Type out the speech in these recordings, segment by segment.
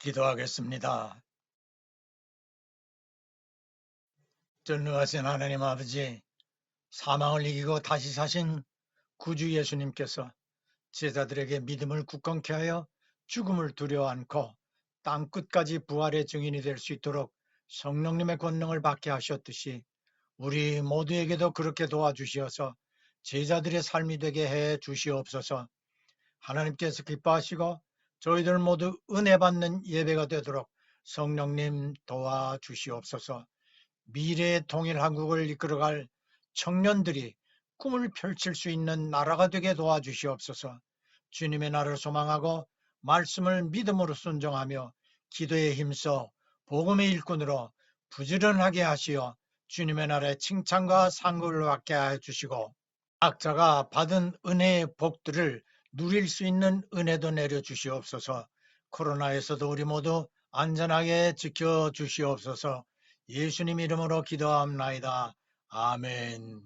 기도하겠습니다. 전능하신 하나님 아버지, 사망을 이기고 다시 사신 구주 예수님께서 제자들에게 믿음을 굳건케 하여 죽음을 두려워 않고 땅끝까지 부활의 증인이 될 수 있도록 성령님의 권능을 받게 하셨듯이 우리 모두에게도 그렇게 도와주시어서 제자들의 삶이 되게 해 주시옵소서. 하나님께서 기뻐하시고 저희들 모두 은혜 받는 예배가 되도록 성령님 도와주시옵소서. 미래의 통일 한국을 이끌어갈 청년들이 꿈을 펼칠 수 있는 나라가 되게 도와주시옵소서. 주님의 나라를 소망하고 말씀을 믿음으로 순종하며 기도에 힘써 복음의 일꾼으로 부지런하게 하시어 주님의 나라의 칭찬과 상급을 받게 해주시고 각자가 받은 은혜의 복들을 누릴 수 있는 은혜도 내려주시옵소서. 코로나에서도 우리 모두 안전하게 지켜주시옵소서. 예수님 이름으로 기도합나이다. 아멘.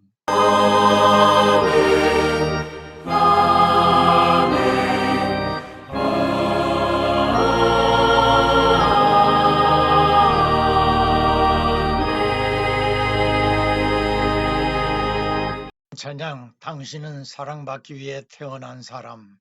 찬양, 당신은 사랑받기 위해 태어난 사람.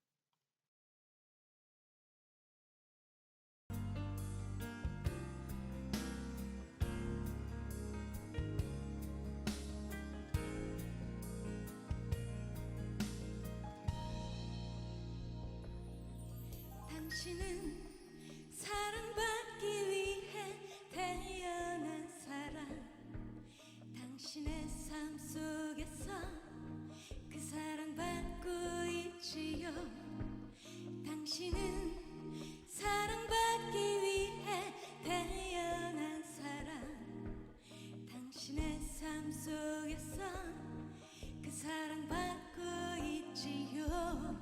당신은 사랑받기 위해 태어난 사람. 당신의 삶 속에서 그 사랑받고 있지요. 당신은 사랑받기 위해 태어난 사람. 당신의 삶 속에서 그 사랑받고 있지요.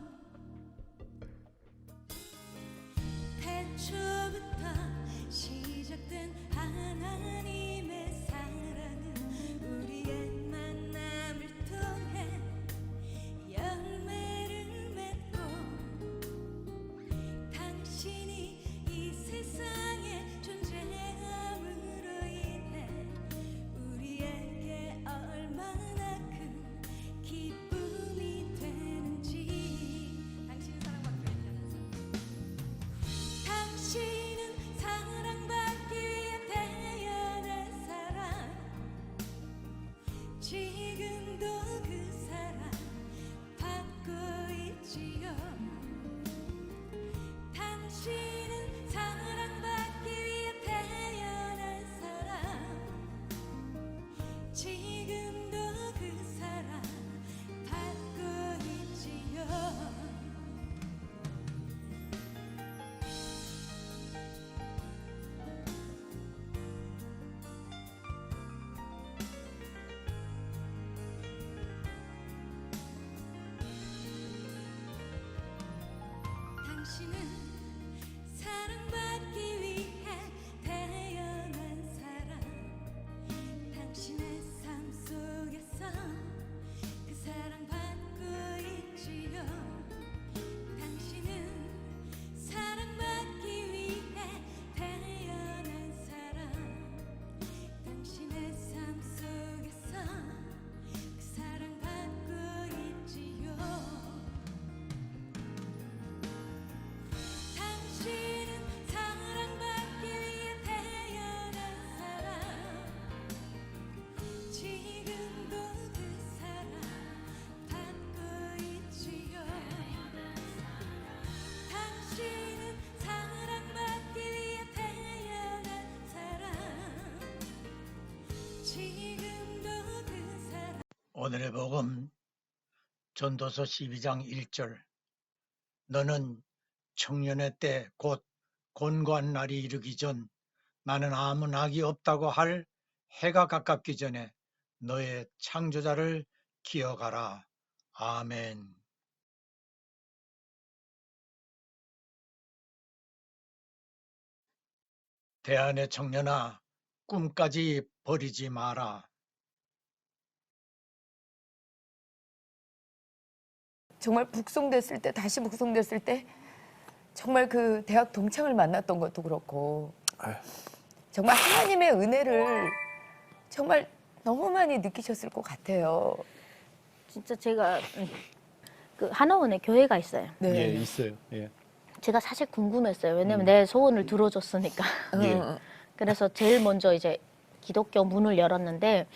태초부터 시작된 하나님의 사랑은 우리의 만남을 통해 열매를 맺고 당신이 이 세상에 존재함으로 인해 우리에게 얼마나 큰 기쁨이 되는지. 당신은 사랑받기 위해 당신은 사랑받기 위해 태어난 사람. 지금도 그 사랑 받고 있지요. 당신은 사랑받기 위해 태어난 사람. 지금도 그 사랑 받고 있지요. 당신은 사랑받기 위해 태어난 사람. 당신의 삶 속에서 그 사랑받고 있지요. 당신은 사랑받기 위해 태어난 사람. 당신의 삶 속에서 그 사랑받고 있지요. 당신은 사랑받기 위해 태어난 사람. 지금도 그 사랑 받고 있지요. 당신은 사랑받기 위해 태어난 사람. 지금도 그 사랑. 오늘의 복음 전도서 12장 1절. 너는 청년의 때 곧 곤고한 날이 이르기 전 나는 아무 낙이 없다고 할 해가 가깝기 전에 너의 창조자를 기억하라. 아멘. 대안의 청년아, 꿈까지 버리지 마라. 정말 북송됐을 때, 다시 북송됐을 때 정말 그 대학 동창을 만났던 것도 그렇고 아휴. 정말 하나님의 은혜를 정말 너무 많이 느끼셨을 것 같아요. 진짜 제가 그 하나원에 교회가 있어요. 네. 예, 있어요. 예. 제가 사실 궁금했어요. 왜냐면 내 소원을 들어줬으니까. 예. 그래서 제일 먼저 이제 기독교 문을 열었는데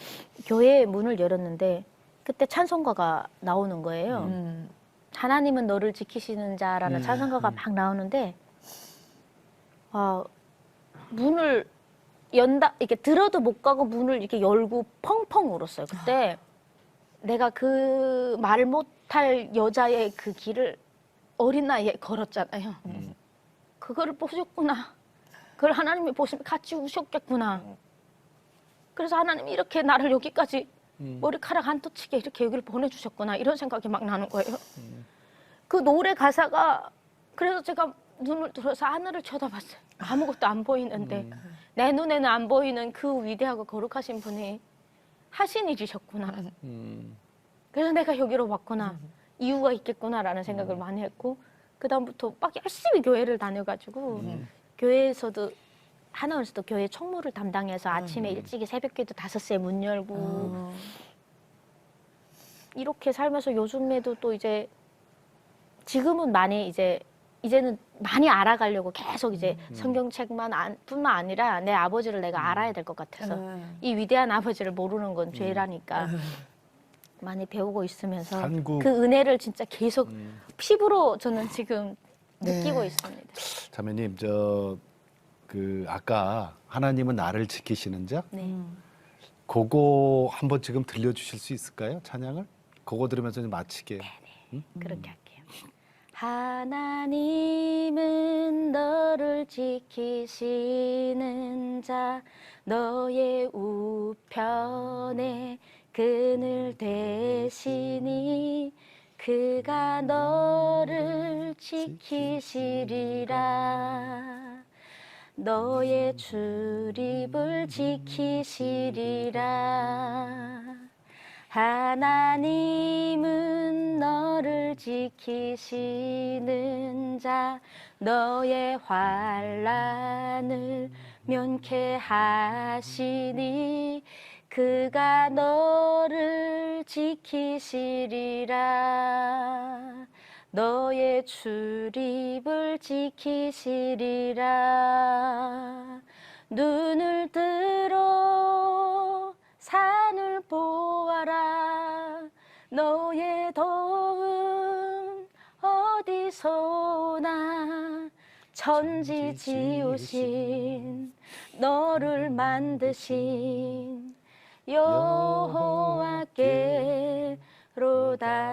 교회 문을 열었는데 그때 찬송가가 나오는 거예요. 음. 하나님은 너를 지키시는 자라는 찬송가가 막 나오는데 문을 연다 이렇게 들어도 못 가고 문을 이렇게 열고 펑펑 울었어요. 그때 내가 그 말 못할 여자의 그 길을 어린 나이에 걸었잖아요. 그거를 보셨구나. 그걸 하나님이 보시면 같이 우셨겠구나. 그래서 하나님이 이렇게 나를 여기까지 머리카락 안 tou치게 이렇게 여기를 보내주셨구나. 이런 생각이 막 나는 거예요. 그 노래 가사가 그래서 제가 눈을 들어서 하늘을 쳐다봤어요. 아무것도 안 보이는데 내 눈에는 안 보이는 그 위대하고 거룩하신 분이 하신 일이셨구나. 그래서 내가 여기로 왔구나. 이유가 있겠구나라는 생각을 많이 했고 그다음부터 막 열심히 교회를 다녀가지고 교회에서도 하나원에서도 교회 총무를 담당해서 아침에 일찍이 새벽기도 5시에 문 열고 이렇게 살면서 요즘에도 또 이제 지금은 많이 이제는 많이 알아가려고 계속 이제 성경책만 뿐만 아니라 내 아버지를 내가 알아야 될 것 같아서 이 위대한 아버지를 모르는 건 죄라니까 많이 배우고 있으면서 한국- 그 은혜를 진짜 계속 피부로 저는 지금 네. 느끼고 있습니다. 자매님, 그 아까 하나님은 나를 지키시는 자? 네. 그거 한번 지금 들려주실 수 있을까요? 찬양을? 그거 들으면서 이제 마치게. 그렇게 할게요. 하나님은 너를 지키시는 자 너의 우편에 그늘 되시니 그가 너를 지키시리라 너의 출입을 지키시리라 하나님은 너를 지키시는 자 너의 환난을 면케하시니 그가 너를 지키시리라 너의 출입을 지키시리라 눈을 들어 산을 보아라 너의 도움 어디서나 천지 지으신 너를 만드신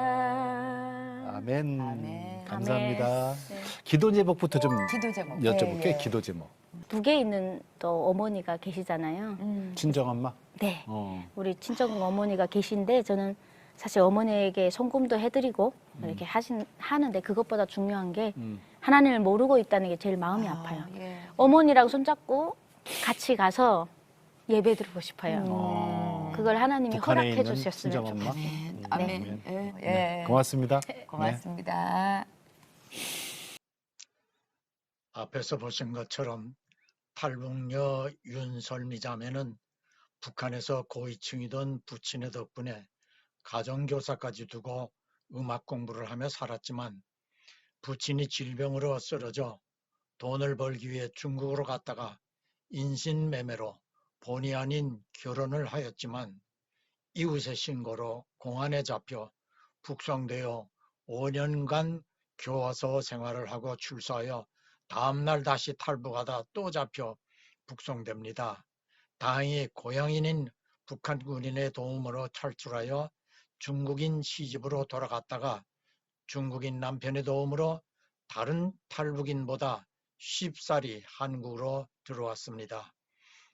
여호와께로다 아멘. 아멘. 감사합니다. 네. 기도 제목부터 좀 기도 제목. 여쭤볼게요. 예, 예. 기도 제목. 두 개 있는 또 어머니가 계시잖아요. 친정엄마? 네. 우리 우리 친정 어머니가 계신데 저는 사실 어머니에게 송금도 해드리고 이렇게 하는데 그것보다 중요한 게 하나님을 모르고 있다는 게 제일 마음이 아파요. 예. 어머니랑 손잡고 같이 가서 예배 드리고 싶어요. 그걸 하나님이 북한에 허락해 있는 주셨으면 친정엄마? 좋겠어요. 아멘. 예. 예. 고맙습니다. 고맙습니다. 앞에서 보신 것처럼 탈북녀 윤설미 자매는 북한에서 고위층이던 부친의 덕분에 가정교사까지 두고 음악 공부를 하며 살았지만 부친이 질병으로 쓰러져 돈을 벌기 위해 중국으로 갔다가 인신매매로 본의 아닌 결혼을 하였지만 이웃의 신고로 공안에 잡혀 북송되어 5년간 교화소 생활을 하고 출소하여 다음날 다시 탈북하다 또 잡혀 북송됩니다. 다행히 고향인인 북한 군인의 도움으로 탈출하여 중국인 시집으로 돌아갔다가 중국인 남편의 도움으로 다른 탈북인보다 쉽사리 한국으로 들어왔습니다.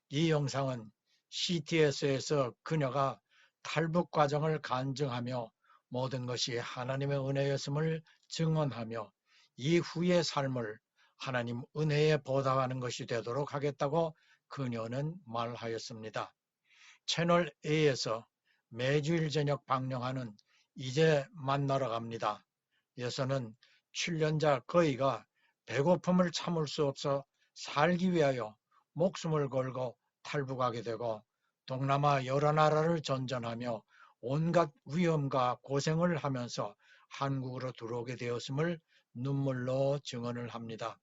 이 영상은 CTS에서 그녀가 탈북 과정을 간증하며 모든 것이 하나님의 은혜였음을 증언하며 이후의 삶을 하나님 은혜에 보답하는 것이 되도록 하겠다고 그녀는 말하였습니다. 채널 A에서 매주일 저녁 방영하는 이제 만나러 갑니다. 에서는 출연자 거의가 배고픔을 참을 수 없어 살기 위하여 목숨을 걸고 탈북하게 되고 동남아 여러 나라를 전전하며 온갖 위험과 고생을 하면서 한국으로 들어오게 되었음을 눈물로 증언을 합니다.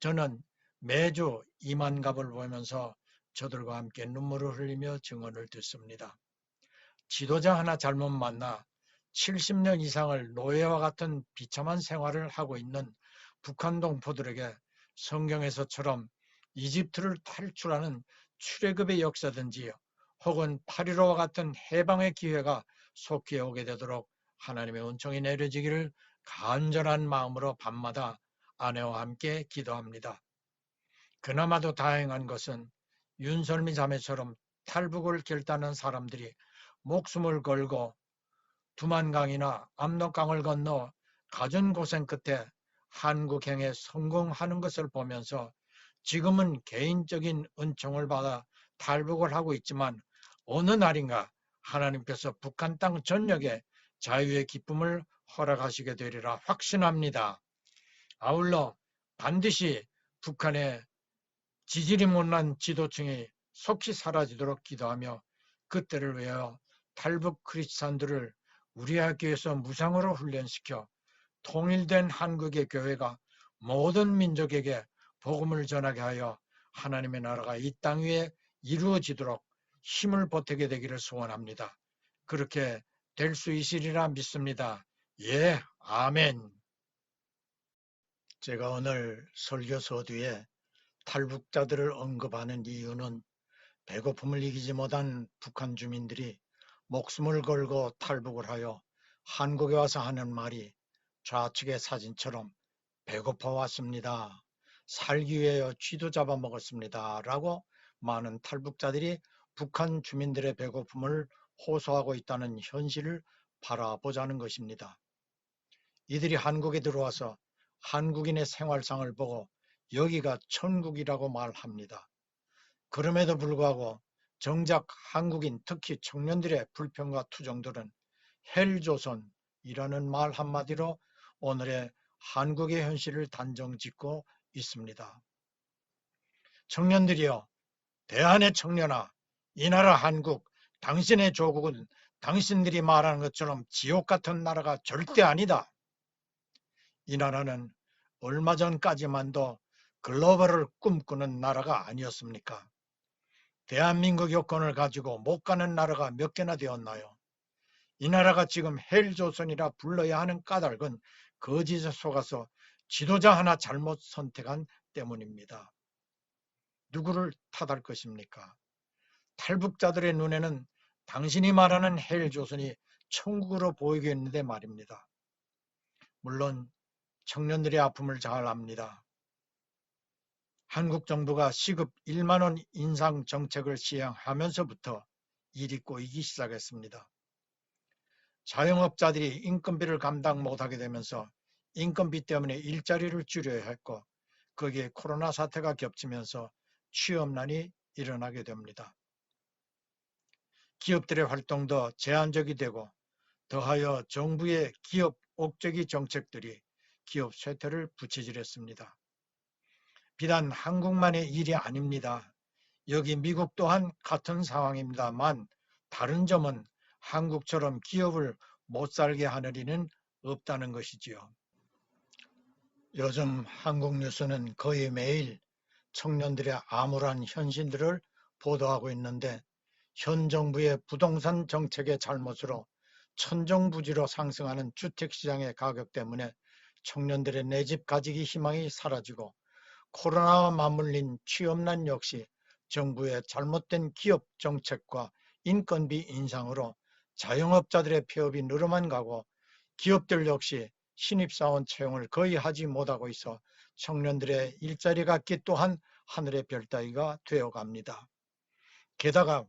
저는 매주 이만갑을 보면서 저들과 함께 눈물을 흘리며 증언을 듣습니다. 지도자 하나 잘못 만나 70년 이상을 노예와 같은 비참한 생활을 하고 있는 북한 동포들에게 성경에서처럼 이집트를 탈출하는 출애굽의 역사든지 혹은 8.15와 같은 해방의 기회가 속히 오게 되도록 하나님의 은총이 내려지기를 간절한 마음으로 밤마다 아내와 함께 기도합니다. 그나마도 다행한 것은 윤설미 자매처럼 탈북을 결단한 사람들이 목숨을 걸고 두만강이나 압록강을 건너 갖은 고생 끝에 한국행에 성공하는 것을 보면서 지금은 개인적인 은총을 받아 탈북을 하고 있지만 어느 날인가 하나님께서 북한 땅 전역에 자유의 기쁨을 허락하시게 되리라 확신합니다. 아울러 반드시 북한의 지질이 못난 지도층이 속히 사라지도록 기도하며 그때를 위하여 탈북 크리스찬들을 우리 학교에서 무상으로 훈련시켜 통일된 한국의 교회가 모든 민족에게 복음을 전하게 하여 하나님의 나라가 이 땅 위에 이루어지도록 힘을 보태게 되기를 소원합니다. 그렇게 될 수 있으리라 믿습니다. 예, 아멘. 제가 오늘 설교 서두에 탈북자들을 언급하는 이유는 배고픔을 이기지 못한 북한 주민들이 목숨을 걸고 탈북을 하여 한국에 와서 하는 말이 좌측의 사진처럼 배고파 왔습니다. 살기 위하여 쥐도 잡아먹었습니다. 라고 많은 탈북자들이 북한 주민들의 배고픔을 호소하고 있다는 현실을 바라보자는 것입니다. 이들이 한국에 들어와서 한국인의 생활상을 보고 여기가 천국이라고 말합니다. 그럼에도 불구하고 정작 한국인 특히 청년들의 불평과 투정들은 헬조선이라는 말 한마디로 오늘의 한국의 현실을 단정짓고 있습니다. 청년들이여, 대한의 청년아, 이 나라 한국, 당신의 조국은 당신들이 말하는 것처럼 지옥 같은 나라가 절대 아니다. 이 나라는 얼마 전까지만도 글로벌을 꿈꾸는 나라가 아니었습니까? 대한민국 여권을 가지고 못 가는 나라가 몇 개나 되었나요? 이 나라가 지금 헬조선이라 불러야 하는 까닭은 거짓에 속아서 지도자 하나 잘못 선택한 때문입니다. 누구를 탓할 것입니까? 탈북자들의 눈에는 당신이 말하는 헬조선이 천국으로 보이겠는데 말입니다. 물론 청년들의 아픔을 잘 압니다. 한국 정부가 시급 1만 원 인상 정책을 시행하면서부터 일이 꼬이기 시작했습니다. 자영업자들이 인건비를 감당 못하게 되면서 인건비 때문에 일자리를 줄여야 했고 거기에 코로나 사태가 겹치면서 취업난이 일어나게 됩니다. 기업들의 활동도 제한적이 되고 더하여 정부의 기업 옥죄기 정책들이 기업 쇠퇴를 부채질했습니다. 비단 한국만의 일이 아닙니다. 여기 미국 또한 같은 상황입니다만 다른 점은 한국처럼 기업을 못 살게 하는 일은 없다는 것이지요. 요즘 한국 뉴스는 거의 매일 청년들의 암울한 현실들을 보도하고 있는데 현 정부의 부동산 정책의 잘못으로 천정부지로 상승하는 주택시장의 가격 때문에 청년들의 내 집 가지기 희망이 사라지고 코로나와 맞물린 취업난 역시 정부의 잘못된 기업 정책과 인건비 인상으로 자영업자들의 폐업이 늘어만 가고 기업들 역시 신입사원 채용을 거의 하지 못하고 있어 청년들의 일자리 갖기 또한 하늘의 별 따기가 되어갑니다. 게다가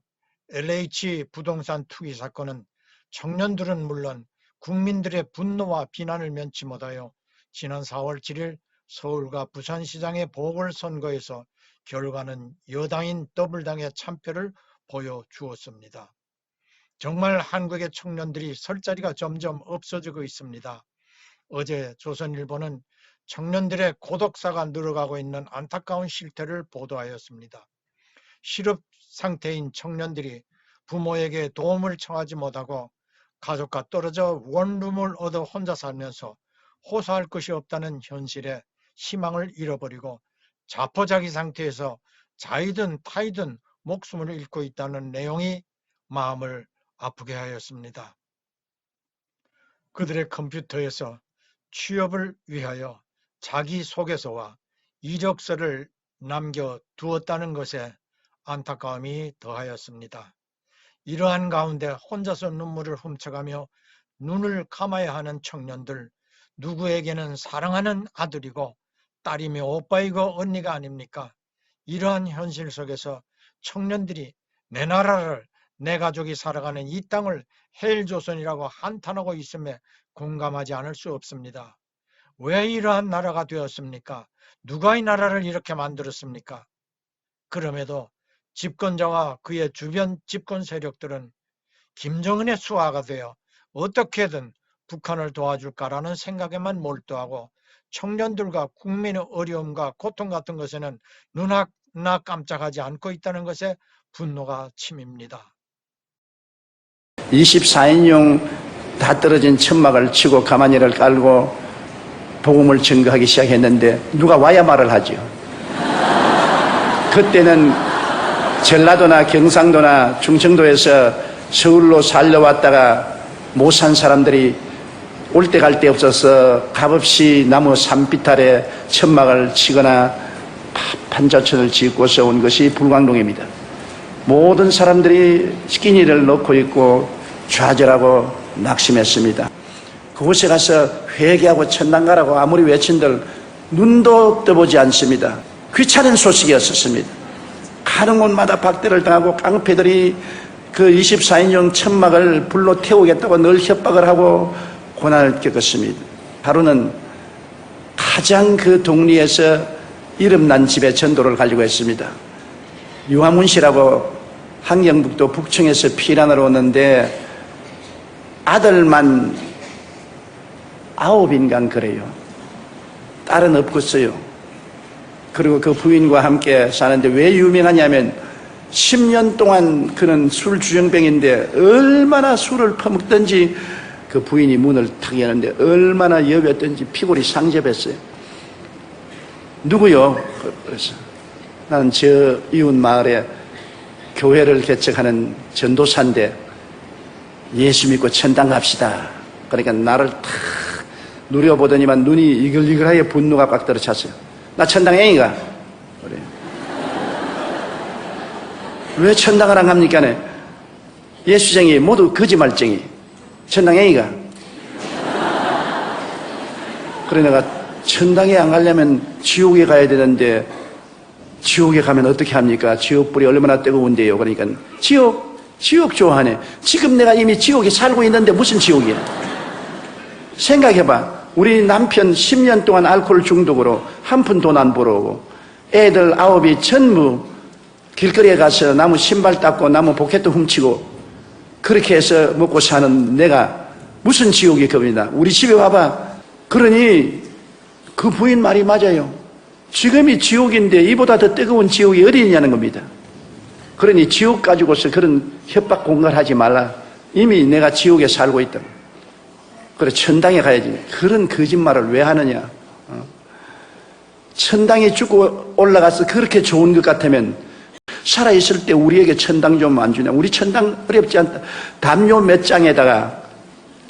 LH 부동산 투기 사건은 청년들은 물론 국민들의 분노와 비난을 면치 못하여 지난 4월 7일 서울과 부산시장의 보궐선거에서 결과는 여당인 더불당의 참패를 보여주었습니다. 정말 한국의 청년들이 설 자리가 점점 없어지고 있습니다. 어제 조선일보는 청년들의 고독사가 늘어가고 있는 안타까운 실태를 보도하였습니다. 실업 상태인 청년들이 부모에게 도움을 청하지 못하고 가족과 떨어져 원룸을 얻어 혼자 살면서 호소할 것이 없다는 현실에 희망을 잃어버리고 자포자기 상태에서 자이든 타이든 목숨을 잃고 있다는 내용이 마음을 아프게 하였습니다. 그들의 컴퓨터에서 취업을 위하여 자기소개서와 이력서를 남겨두었다는 것에 안타까움이 더하였습니다. 이러한 가운데 혼자서 눈물을 훔쳐가며 눈을 감아야 하는 청년들, 누구에게는 사랑하는 아들이고 딸이며 오빠이고 언니가 아닙니까? 이러한 현실 속에서 청년들이 내 나라를, 내 가족이 살아가는 이 땅을 헬조선이라고 한탄하고 있음에 공감하지 않을 수 없습니다. 왜 이러한 나라가 되었습니까? 누가 이 나라를 이렇게 만들었습니까? 그럼에도 집권자와 그의 주변 집권 세력들은 김정은의 수하가 되어 어떻게든 북한을 도와줄까라는 생각에만 몰두하고 청년들과 국민의 어려움과 고통 같은 것에는 눈 하나 깜짝하지 않고 있다는 것에 분노가 치밉니다. 24인용 다 떨어진 천막을 치고 가만히를 깔고 복음을 증거하기 시작했는데 누가 와야 말을 하죠. 그때는 전라도나 경상도나 충청도에서 서울로 살려왔다가 못 산 사람들이 올 때 갈 데 없어서 값없이 나무 산비탈에 천막을 치거나 판자촌을 짓고서 온 것이 불광동입니다. 모든 사람들이 끼니를 넣고 있고 좌절하고 낙심했습니다. 그곳에 가서 회개하고 천당 가라고 아무리 외친들 눈도 떠보지 않습니다. 귀찮은 소식이었습니다. 가는 곳마다 박대를 당하고 깡패들이 그 24인용 천막을 불로 태우겠다고 늘 협박을 하고 고난을 겪었습니다. 하루는 가장 그 동리에서 이름난 집에 전도를 가려고 했습니다. 유화문 씨라고 함경북도 북청에서 피난을 오는데 아들만 9인간 그래요. 딸은 없겠어요. 그리고 그 부인과 함께 사는데 왜 유명하냐면 10년 동안 그는 술 주정뱅인데 얼마나 술을 퍼먹든지 그 부인이 문을 탁 여는데 얼마나 여겼든지 피골이 상접했어요. 누구요? 그래서 나는 저 이웃 마을에 교회를 개척하는 전도사인데 예수 믿고 천당 갑시다. 그러니까 나를 탁 누려보더니만 눈이 이글이글하게 분노가 꽉 들어찼어요. 나 천당 애인가? 그래. 왜 천당을 안 갑니까? 예수쟁이 모두 거짓말쟁이. 천당 애인가? 그래 내가 천당에 안 가려면 지옥에 가야 되는데 지옥에 가면 어떻게 합니까? 지옥불이 얼마나 뜨거운데요. 그러니까 지옥 좋아하네. 지금 내가 이미 지옥에 살고 있는데 무슨 지옥이야? 생각해봐. 우리 남편 10년 동안 알코올 중독으로 한 푼 돈 안 벌어오고 애들 9이 전부 길거리에 가서 나무 신발 닦고 나무 포켓도 훔치고 그렇게 해서 먹고 사는 내가 무슨 지옥이 겁니다. 우리 집에 와봐. 그러니 그 부인 말이 맞아요. 지금이 지옥인데 이보다 더 뜨거운 지옥이 어디 있냐는 겁니다. 그러니 지옥 가지고서 그런 협박 공갈하지 말라. 이미 내가 지옥에 살고 있다. 그래 천당에 가야지. 그런 거짓말을 왜 하느냐. 천당에 죽고 올라가서 그렇게 좋은 것 같으면 살아있을 때 우리에게 천당 좀 안 주냐. 우리 천당 어렵지 않다. 담요 몇 장에다가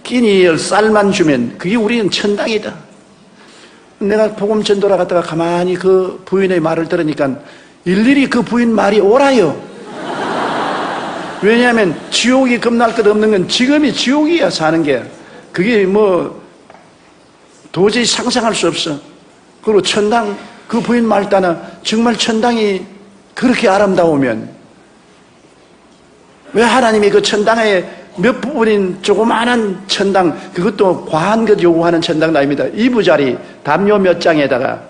끼니 쌀만 주면 그게 우리는 천당이다. 내가 복음 전도라 갔다가 가만히 그 부인의 말을 들으니까 일일이 그 부인 말이 옳아요. 왜냐하면 지옥이 겁날 것 없는 건 지금이 지옥이야. 사는 게 그게 뭐 도저히 상상할 수 없어. 그리고 천당 그 부인 말 따나 정말 천당이 그렇게 아름다우면 왜 하나님이 그 천당에 몇 부분인 조그마한 천당, 그것도 과한 것 요구하는 천당도 아닙니다. 이부자리 담요 몇 장에다가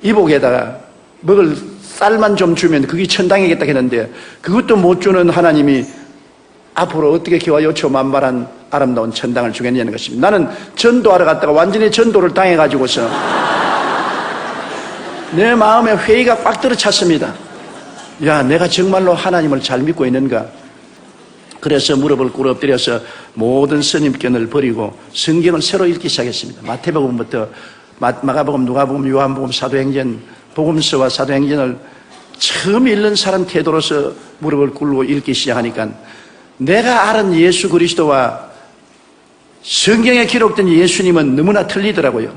이복에다가 먹을 쌀만 좀 주면 그게 천당이겠다 했는데 그것도 못 주는 하나님이 앞으로 어떻게 기와 요초만발한 아름다운 천당을 주겠냐는 것입니다. 나는 전도하러 갔다가 완전히 전도를 당해가지고서 내 마음에 회의가 꽉 들어찼습니다. 야, 내가 정말로 하나님을 잘 믿고 있는가? 그래서 무릎을 꿇어 엎드려서 모든 선입견을 버리고 성경을 새로 읽기 시작했습니다. 마태복음부터 마가복음, 누가복음, 요한복음, 사도행전, 복음서와 사도행전을 처음 읽는 사람 태도로서 무릎을 꿇고 읽기 시작하니까 내가 아는 예수 그리스도와 성경에 기록된 예수님은 너무나 틀리더라고요.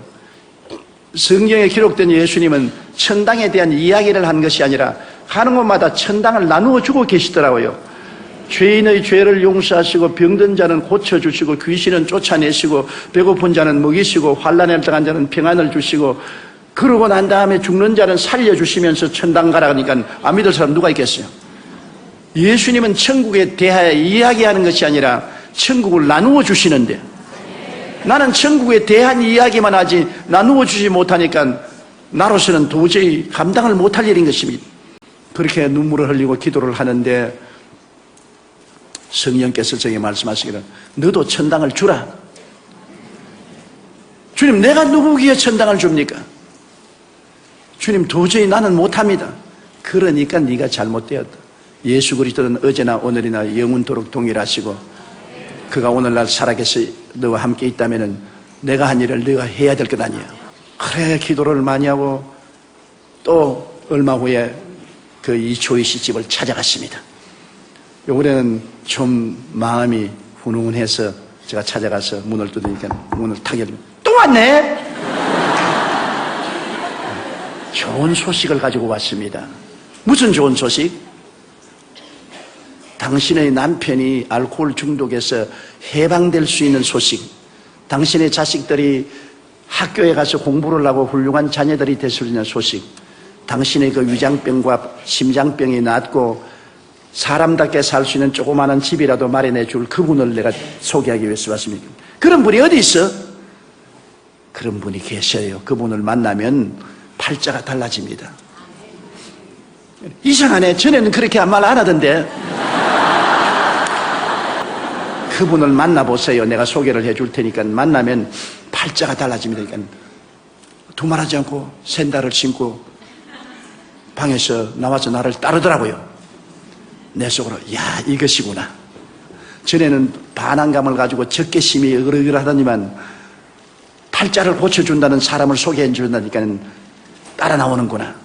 성경에 기록된 예수님은 천당에 대한 이야기를 한 것이 아니라 가는 곳마다 천당을 나누어 주고 계시더라고요. 죄인의 죄를 용서하시고 병든 자는 고쳐주시고 귀신은 쫓아내시고 배고픈 자는 먹이시고 환난에 들어간 자는 평안을 주시고 그러고 난 다음에 죽는 자는 살려주시면서 천당 가라 하니까 안 믿을 사람 누가 있겠어요? 예수님은 천국에 대하여 이야기하는 것이 아니라 천국을 나누어 주시는데 나는 천국에 대한 이야기만 하지 나누어 주지 못하니까 나로서는 도저히 감당을 못할 일인 것입니다. 그렇게 눈물을 흘리고 기도를 하는데 성령께서 저에게 말씀하시기를 너도 천당을 주라. 주님, 내가 누구기에 천당을 줍니까? 주님, 도저히 나는 못합니다. 그러니까 네가 잘못되었다. 예수 그리스도는 어제나 오늘이나 영원토록 동일하시고 그가 오늘날 살아계셔 너와 함께 있다면 내가 한 일을 네가 해야 될 것 아니야. 그래, 기도를 많이 하고 또 얼마 후에 그 이초희 씨 집을 찾아갔습니다. 요번에는 좀 마음이 훈훈해서 제가 찾아가서 문을 두드리니까 문을 탁 열면 또 왔네? 좋은 소식을 가지고 왔습니다. 무슨 좋은 소식? 당신의 남편이 알코올 중독에서 해방될 수 있는 소식, 당신의 자식들이 학교에 가서 공부를 하고 훌륭한 자녀들이 될 수 있는 소식, 당신의 그 위장병과 심장병이 낫고 사람답게 살 수 있는 조그마한 집이라도 마련해 줄 그분을 내가 소개하기 위해서 왔습니다. 그런 분이 어디 있어? 그런 분이 계셔요. 그분을 만나면 팔자가 달라집니다. 이상하네. 전에는 그렇게 말 안 하던데. 그분을 만나보세요. 내가 소개를 해줄 테니까 만나면 팔자가 달라집니다. 그러니까 두말하지 않고 샌들을 신고 방에서 나와서 나를 따르더라고요. 내 속으로 야, 이것이구나. 전에는 반항감을 가지고 적개심이 으르으르하더니만 팔자를 고쳐준다는 사람을 소개해 준다니까 따라 나오는구나.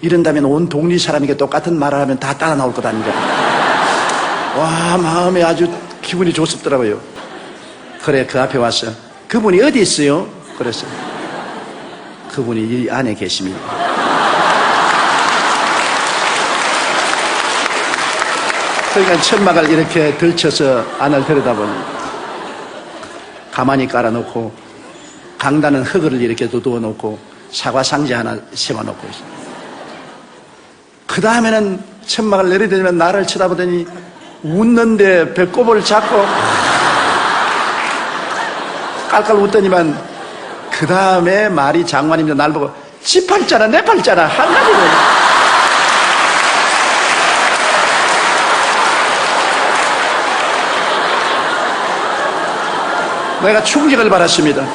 이런다면 온 동리 사람에게 똑같은 말을 하면 다 따라 나올 것 아닌가. 와, 마음에 아주 기분이 좋습더라고요. 그래, 그 앞에 와서 그분이 어디 있어요? 그래서 그분이 이 안에 계십니다. 그러니까 천막을 이렇게 들쳐서 안을 들여다보니 가만히 깔아놓고 강다는 흙을 이렇게 두어놓고 사과 상자 하나 세워놓고 있어요. 그 다음에는 천막을 내려다니면 나를 쳐다보더니 웃는데 배꼽을 잡고 깔깔 웃더니만 그 다음에 말이 장관님도 날 보고 지 팔자나 내 팔자나 한 가지로 내가 충격을 받았습니다.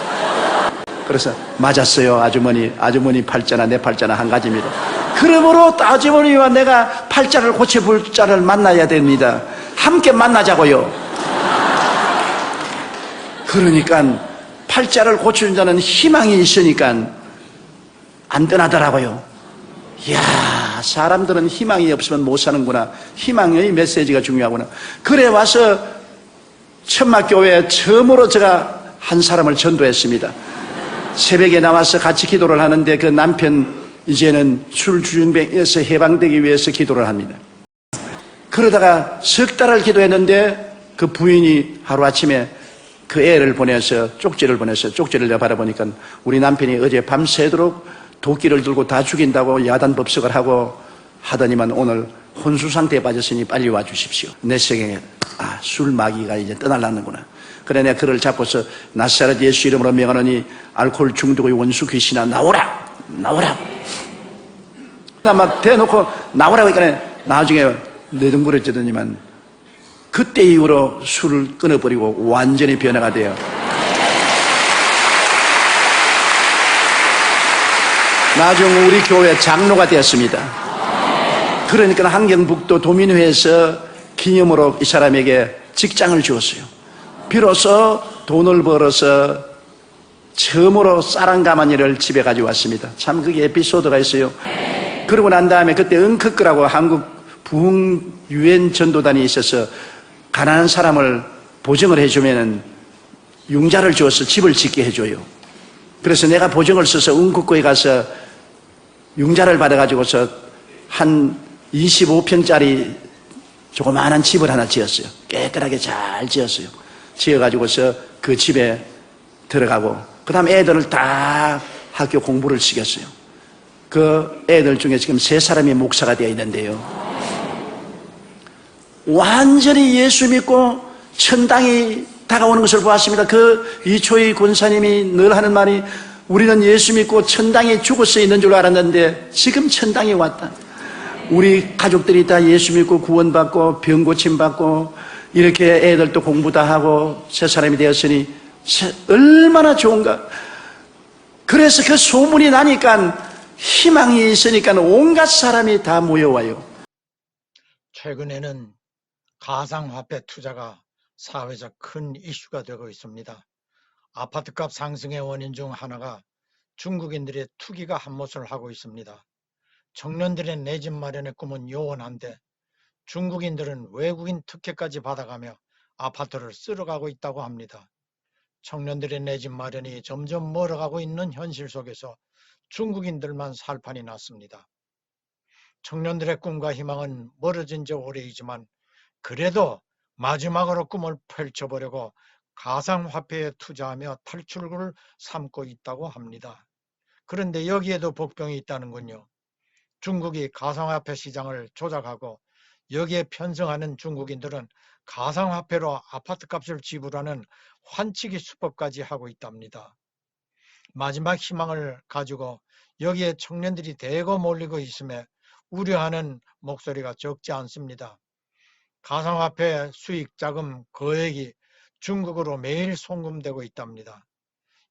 그래서 맞았어요. 아주머니 팔자나 내 팔자나 한 가지입니다. 그러므로 아주머니와 내가 팔자를 고쳐볼 자를 만나야 됩니다. 함께 만나자고요. 그러니까 팔자를 고치는 자는 희망이 있으니까 안 떠나더라고요. 이야, 사람들은 희망이 없으면 못 사는구나. 희망의 메시지가 중요하구나. 그래 와서 천막교회에 처음으로 제가 한 사람을 전도했습니다. 새벽에 나와서 같이 기도를 하는데 그 남편 이제는 술주정뱅에서 해방되기 위해서 기도를 합니다. 그러다가 석 달을 기도했는데 그 부인이 하루아침에 그 애를 보내서 쪽지를 내가 바라보니까 우리 남편이 어제 밤새도록 도끼를 들고 다 죽인다고 야단법석을 하고 하더니만 오늘 혼수 상태에 빠졌으니 빨리 와주십시오. 내 생각에 술 마귀가 이제 떠날라는구나. 그래 내가 그를 잡고서 나사렛 예수 이름으로 명하노니 알코올 중독의 원수 귀신아 나오라. 막 대놓고 나오라고 하니까 나중에 내등부러지더니만 그때 이후로 술을 끊어버리고 완전히 변화가 돼요. 나중 우리 교회 장로가 되었습니다. 그러니까 함경북도 도민회에서 기념으로 이 사람에게 직장을 주었어요. 비로소 돈을 벌어서 처음으로 쌀한가마니를 집에 가져왔습니다. 참 그게 에피소드가 있어요. 그러고 난 다음에 그때 은크크라고 한국 부흥 유엔 전도단이 있어서 가난한 사람을 보증을 해주면은 융자를 주어서 집을 짓게 해줘요. 그래서 내가 보증을 써서 은크크에 가서 융자를 받아가지고서 한 25평짜리 조그마한 집을 하나 지었어요. 깨끗하게 잘 지었어요. 지어가지고서 그 집에 들어가고, 그 다음 애들을 다 학교 공부를 시켰어요. 그 애들 중에 지금 3사람이 목사가 되어 있는데요. 완전히 예수 믿고 천당이 다가오는 것을 보았습니다. 그 이초희 군사님이 늘 하는 말이, 우리는 예수 믿고 천당에 죽어서 있는 줄 알았는데 지금 천당에 왔다. 우리 가족들이 다 예수 믿고 구원받고 병 고침받고 이렇게 애들도 공부 다 하고 3사람이 되었으니 얼마나 좋은가. 그래서 그 소문이 나니까, 희망이 있으니까 온갖 사람이 다 모여와요. 최근에는 가상화폐 투자가 사회적 큰 이슈가 되고 있습니다. 아파트값 상승의 원인 중 하나가 중국인들의 투기가 한몫을 하고 있습니다. 청년들의 내 집 마련의 꿈은 요원한데 중국인들은 외국인 특혜까지 받아가며 아파트를 쓸어가고 있다고 합니다. 청년들의 내 집 마련이 점점 멀어가고 있는 현실 속에서 중국인들만 살판이 났습니다. 청년들의 꿈과 희망은 멀어진 지 오래이지만 그래도 마지막으로 꿈을 펼쳐보려고 가상화폐에 투자하며 탈출구를 삼고 있다고 합니다. 그런데 여기에도 복병이 있다는군요. 중국이 가상화폐 시장을 조작하고 여기에 편성하는 중국인들은 가상화폐로 아파트값을 지불하는 환치기 수법까지 하고 있답니다. 마지막 희망을 가지고 여기에 청년들이 대거 몰리고 있음에 우려하는 목소리가 적지 않습니다. 가상화폐 수익 자금 거액이 중국으로 매일 송금되고 있답니다.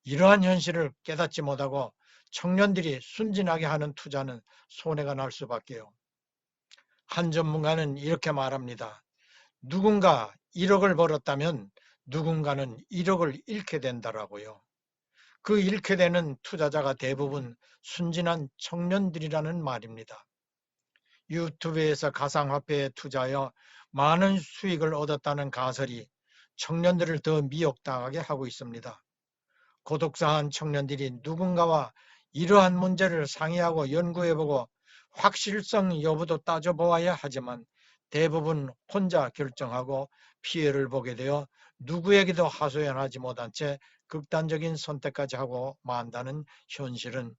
이러한 현실을 깨닫지 못하고 청년들이 순진하게 하는 투자는 손해가 날 수밖에요. 한 전문가는 이렇게 말합니다. 누군가 1억을 벌었다면 누군가는 1억을 잃게 된다라고요. 그 잃게 되는 투자자가 대부분 순진한 청년들이라는 말입니다. 유튜브에서 가상화폐에 투자하여 많은 수익을 얻었다는 가설이 청년들을 더 미혹당하게 하고 있습니다. 고독사한 청년들이 누군가와 이러한 문제를 상의하고 연구해보고 확실성 여부도 따져보아야 하지만 대부분 혼자 결정하고 피해를 보게 되어 누구에게도 하소연하지 못한 채 극단적인 선택까지 하고 만다는 현실은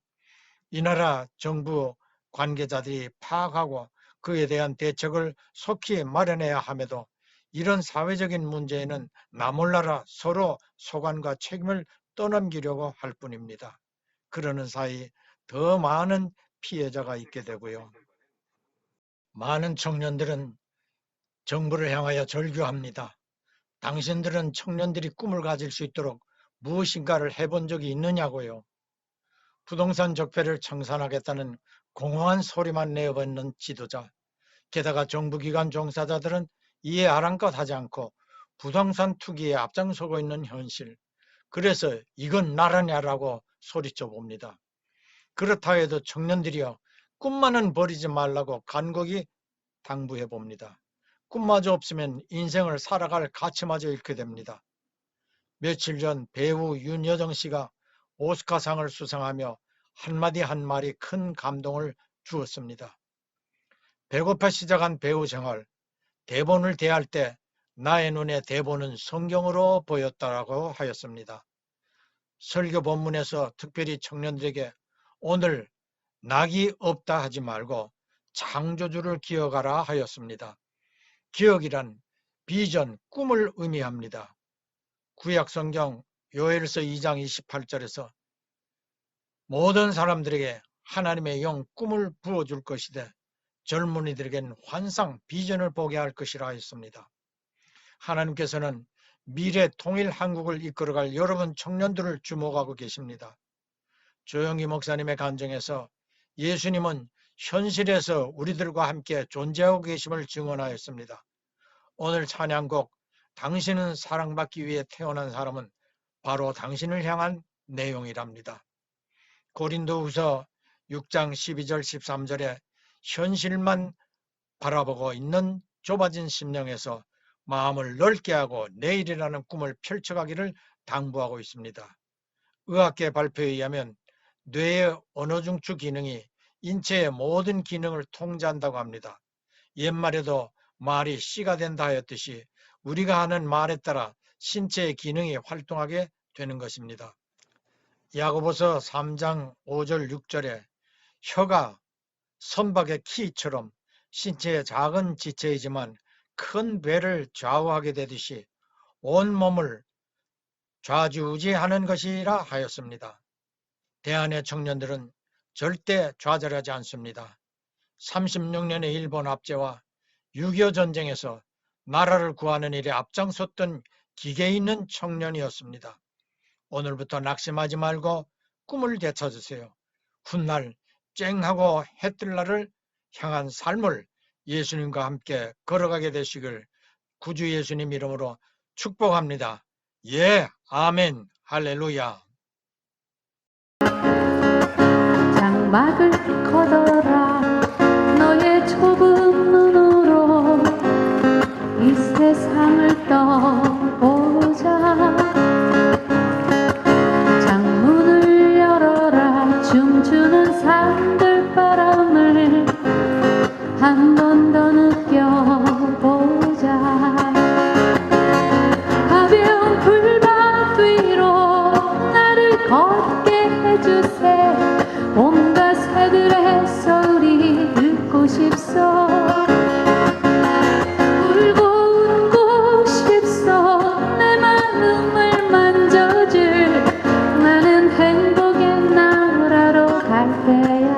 이 나라 정부 관계자들이 파악하고 그에 대한 대책을 속히 마련해야 함에도 이런 사회적인 문제에는 나몰라라 서로 소관과 책임을 떠넘기려고 할 뿐입니다. 그러는 사이 더 많은 피해자가 있게 되고요. 많은 청년들은 정부를 향하여 절규합니다. 당신들은 청년들이 꿈을 가질 수 있도록 무엇인가를 해본 적이 있느냐고요. 부동산 적폐를 청산하겠다는 공허한 소리만 내어뱉는 지도자, 게다가 정부기관 종사자들은 이에 아랑곳 하지 않고 부동산 투기에 앞장서고 있는 현실, 그래서 이건 나라냐라고 소리쳐 봅니다. 그렇다 해도 청년들이여 꿈만은 버리지 말라고 간곡히 당부해 봅니다. 꿈마저 없으면 인생을 살아갈 가치마저 잃게 됩니다. 며칠 전 배우 윤여정 씨가 오스카상을 수상하며 한마디 한말이 큰 감동을 주었습니다. 배고파 시작한 배우 생활, 대본을 대할 때 나의 눈에 대본은 성경으로 보였다라고 하였습니다. 설교 본문에서 특별히 청년들에게 오늘 낙이 없다 하지 말고 창조주를 기억하라 하였습니다. 기억이란 비전, 꿈을 의미합니다. 구약성경 요엘서 2장 28절에서 모든 사람들에게 하나님의 영 꿈을 부어줄 것이되 젊은이들에겐 환상, 비전을 보게 할 것이라 했습니다. 하나님께서는 미래 통일 한국을 이끌어갈 여러분 청년들을 주목하고 계십니다. 조영기 목사님의 간증에서 예수님은 현실에서 우리들과 함께 존재하고 계심을 증언하였습니다. 오늘 찬양곡 당신은 사랑받기 위해 태어난 사람은 바로 당신을 향한 내용이랍니다. 고린도후서 6장 12절 13절에 현실만 바라보고 있는 좁아진 심령에서 마음을 넓게 하고 내일이라는 꿈을 펼쳐가기를 당부하고 있습니다. 의학계 발표에 의하면 뇌의 언어중추 기능이 인체의 모든 기능을 통제한다고 합니다. 옛말에도 말이 씨가 된다 하였듯이 우리가 하는 말에 따라 신체의 기능이 활동하게 되는 것입니다. 야고보서 3장 5절 6절에 혀가 선박의 키처럼 신체의 작은 지체이지만 큰 배를 좌우하게 되듯이 온 몸을 좌지우지하는 것이라 하였습니다. 대한의 청년들은 절대 좌절하지 않습니다. 36년의 일본 압제와 6.25 전쟁에서 나라를 구하는 일에 앞장섰던 기계 있는 청년이었습니다. 오늘부터 낙심하지 말고 꿈을 되찾으세요. 훗날 쨍하고 해뜰 날을 향한 삶을 예수님과 함께 걸어가게 되시길 구주 예수님 이름으로 축복합니다. 예, 아멘, 할렐루야. 장막을 걷어라 너의 좁은 눈으로 이 세상을 떠보자. 창문을 열어라 춤추는 산들바람을 한 번 더 느껴보자. 가벼운 풀밭 위로 나를 걷게 해주세. 온갖 새들의 소리 듣고 싶소. 울고 웃고 싶소. 내 마음을 만져줄 나는 행복의 나라로 갈 때야.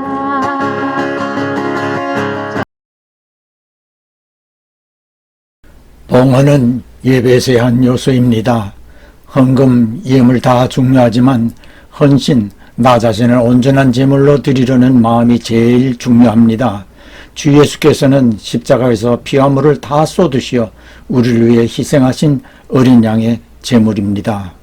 봉헌은 예배의 한 요소입니다. 헌금, 예물 다 중요하지만 헌신, 나 자신을 온전한 제물로 드리려는 마음이 제일 중요합니다. 주 예수께서는 십자가에서 피와 물을 다 쏟으시어 우리를 위해 희생하신 어린 양의 제물입니다.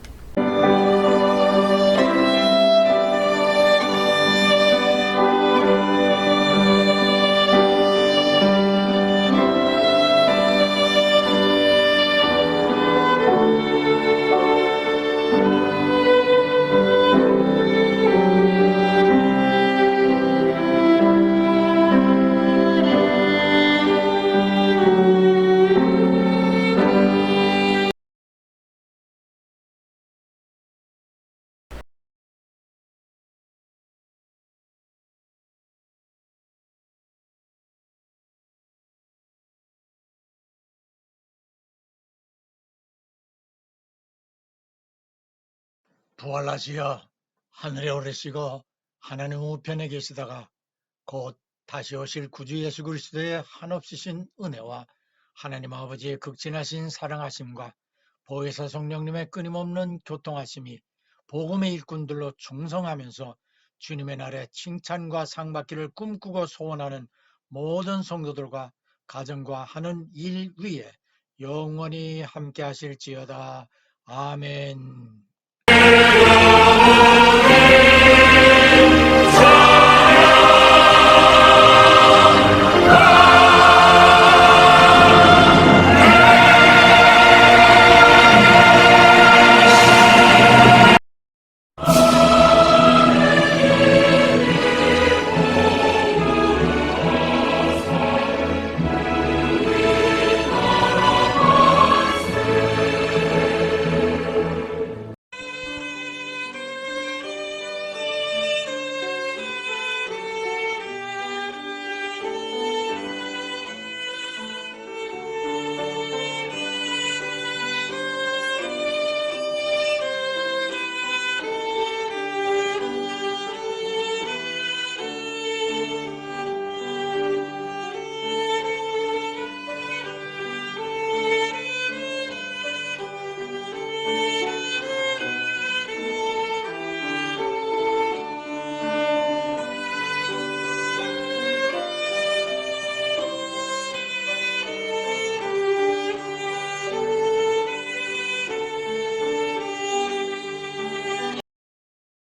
부활하시어 하늘에 오르시고 하나님 우편에 계시다가 곧 다시 오실 구주 예수 그리스도의 한없으신 은혜와 하나님 아버지의 극진하신 사랑하심과 보혜사 성령님의 끊임없는 교통하심이 복음의 일꾼들로 충성하면서 주님의 날에 칭찬과 상받기를 꿈꾸고 소원하는 모든 성도들과 가정과 하는 일 위에 영원히 함께 하실지어다. 아멘. 아